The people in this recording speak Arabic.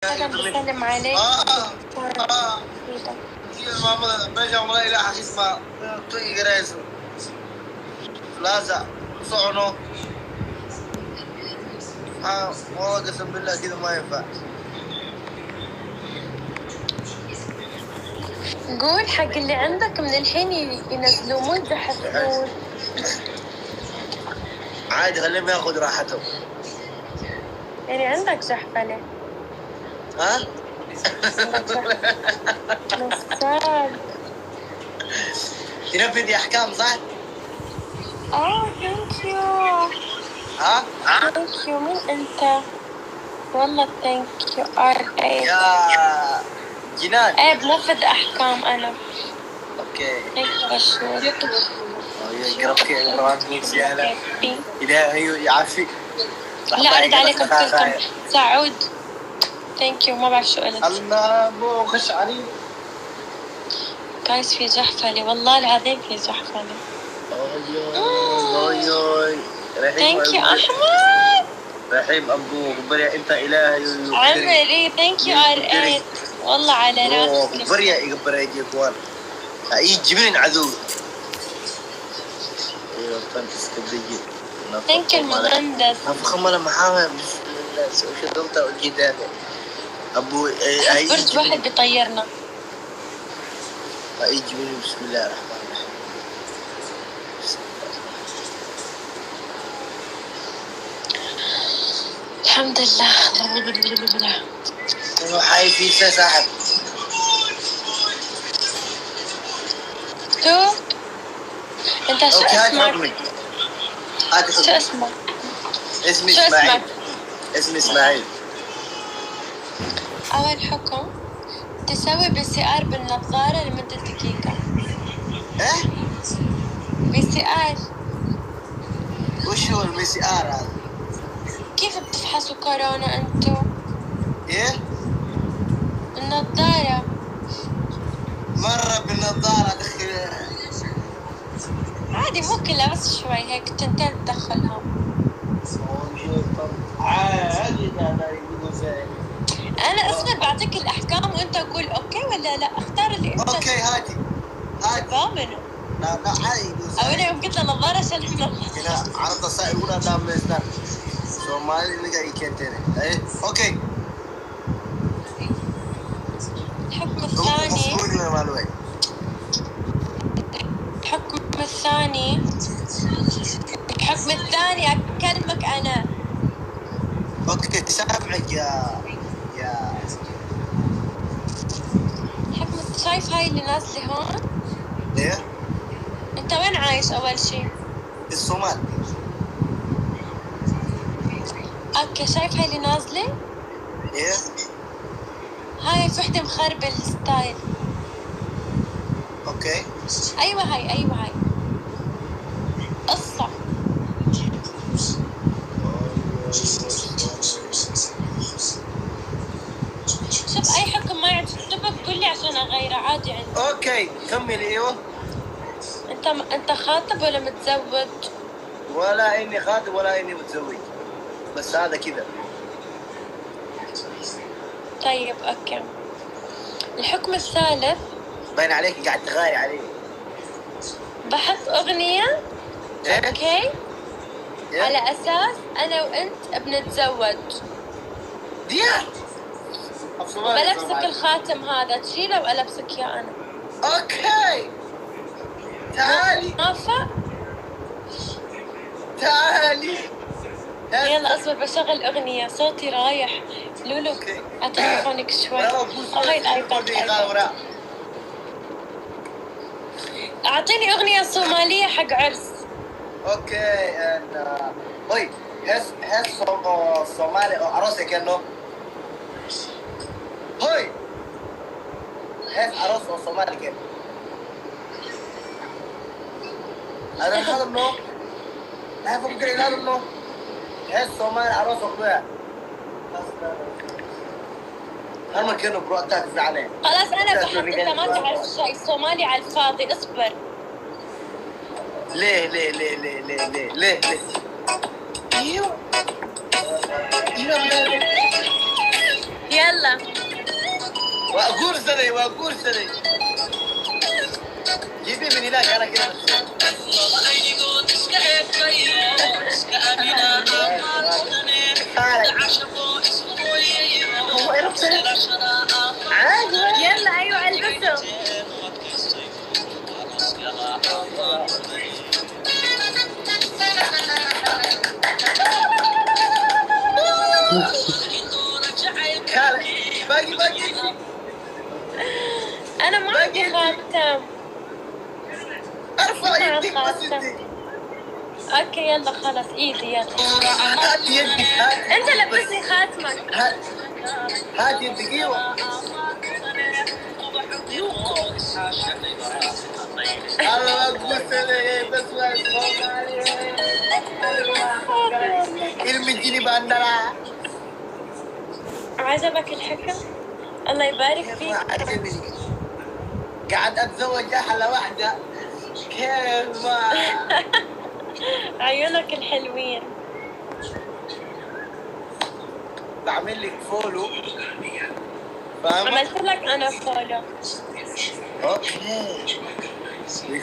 أنا بسلم عليك. Iya mama, meeshaan walaa ilaa xaqiis ma tugi garayso. Plaza, socono. والله قسم بالله كذا ما ينفع. قول حق اللي عندك من الحين ينزلوا مو يزحفون. عادي خليهم ياخذ راحتهم. يعني عندك زحفة ليه؟ ها؟ نصاب. تنفذ احكام صح؟ ثانك يو. ها؟ ثانك يو. مين انت؟ والله ثانك يو RA. يا جنان. ايه بنفذ احكام انا. اوكي. هيك بشوف. يقرب كذا روان بوكس يا هلا. إلهي يعافيك. لا أرد عليكم كلكم. سعود ثانك يو. ما بعرف شو قلت. الله مو خش علي. جايز في زحفلة والله العظيم في زحفلة. اوي ثانك يو أحمد. رحيم أبوك بريا أنت إلهي عمري ثانك يو RA. والله على راسي. بريا يقبر يجي كوان أي جبين عدو. أيوة فانتس كبيجي. ثانك يو المهندس. أفخم أنا محاول بسم الله سوي شغلته والجدال. أبو أي برج واحد بيطيرنا. أي جبين بسم الله الرحمن الرحيم. الحمد لله. حي في ساحب. شو؟ انت شو اسمك؟ شو اسمك؟ اسمي اسماعيل. اسمي اسماعيل. اول حكم تسوي PCR بالنظارة لمدة دقيقة. ايه؟ PCR. وش هو الPCR هذا؟ كيف بتفحصوا كورونا انتو؟ ايه؟ النظارة. مرة بالنظارة دخل. عادي مو كلها بس شوي هيك تنتين تدخلهم. عادي انا يقولوا زي. انا اصبر بعطيك الاحكام وانت قول اوكي ولا لا. اختار اللي انت. اوكي هاتي. ضامنه. لا عادي يقولوا زي. انا يوم قلت له نظارة شلت نظارة. هنا عرض الصائل ولا دام مستر. سومالي نقا يكنتين. ايه اوكي. الحكم الثاني. الحكم الثاني اكلمك انا. اوكي سامعك يا الحكم شايف هاي اللي نازله هون؟ ايه؟ انت وين عايش اول شيء؟ الصومال. اوكي شايف هاي اللي نازله؟ ايه؟ هاي وحده مخربة الستايل. اوكي. ايوه هاي قصة. شوف اي حكم ما يعجبك قول لي عشان اغيره عادي عندي. اوكي كملي. ايوه. انت خاطب ولا متزوج؟ ولا اني خاطب ولا اني متزوج، بس هذا كذا. طيب اوكي. الحكم الثالث. باين عليك قاعد تغاري علي. بحط اغنية. إيه؟ اوكي. إيه؟ على اساس انا وانت بنتزوج. ديار. بلبسك الخاتم هذا تشيله والبسك اياه انا. اوكي. تعالي. موافق؟ تعالي. يلا اصبر بشغل اغنية صوتي رايح. لولو على تليفونك شوي. هاي الايباد. اعطيني اغنية صومالية حق عرس. اوكي هاي هس صومالي عروسك انه هاي هس عروس صومالي كيف انا هذا منو لا فكر هذا منو هس صومالي عروس اخويا هم كانوا بروتاك زعلان. خلاص انا بحط انت ما تعرف شيء صومالي على الفاضي. اصبر. ليه ايوه يلا وأقول سنة جيبي من هناك أنا كده هو يروح عادي يلا ايوه البسه. باقي انا ما عندي خاتم. ارفع يدك بس خاتم. انت اوكي يلا خلاص ايزي يلا. هات يدك انت لبسني خاتمك. هات يدك ايوه الله اقول سنة بس ما المجيني باندرا عجبك الحكم؟ الله يبارك فيك. عجبني قاعد اتزوج احلى واحدة كيف ما عيونك الحلوين. بعمل لك فولو فاهمة؟ عملت لك انا فولو. اوكي